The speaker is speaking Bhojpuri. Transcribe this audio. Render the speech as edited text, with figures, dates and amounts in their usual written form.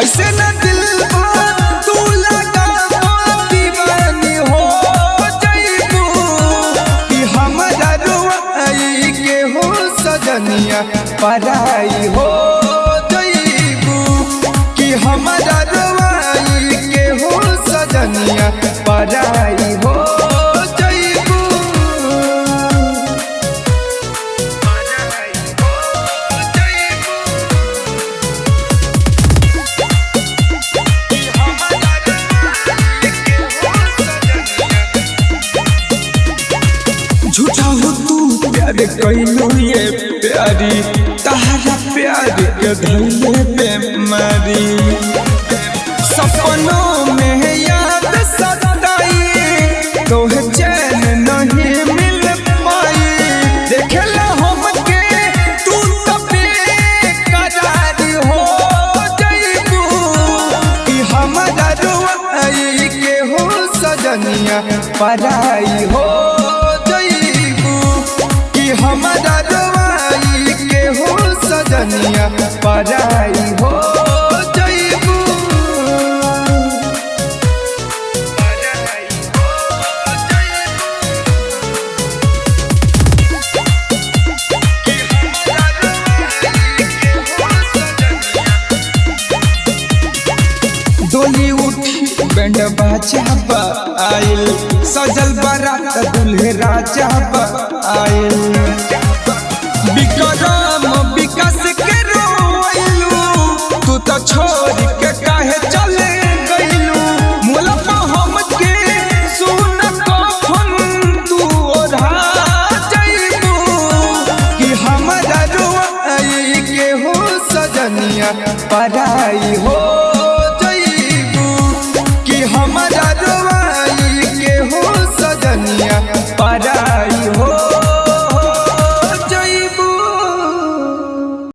ऐसे न दिल तू लगा दीवानी हो जइबू कि हमरा रुआई के हो सजनिया पराई हो जइबू कि हमरा रुआई के हो सजनिया पराई हो जइबू। झूठा हो तू प्यार कैलू ये प्यारी तहरा प्यार के धैले बेमारी सपनों में याद सताई तोहे चैन नहीं मिल पाई देखला हमके तू तबे करार हो जइबू कि हमरा रुआई के हो सजनिया पराई हो हमरा रुआई के हो सजनिया पराई हो जइबू। डोली उठी बैंड बाजा आइल सजल बारात दुल्हे राजा आइल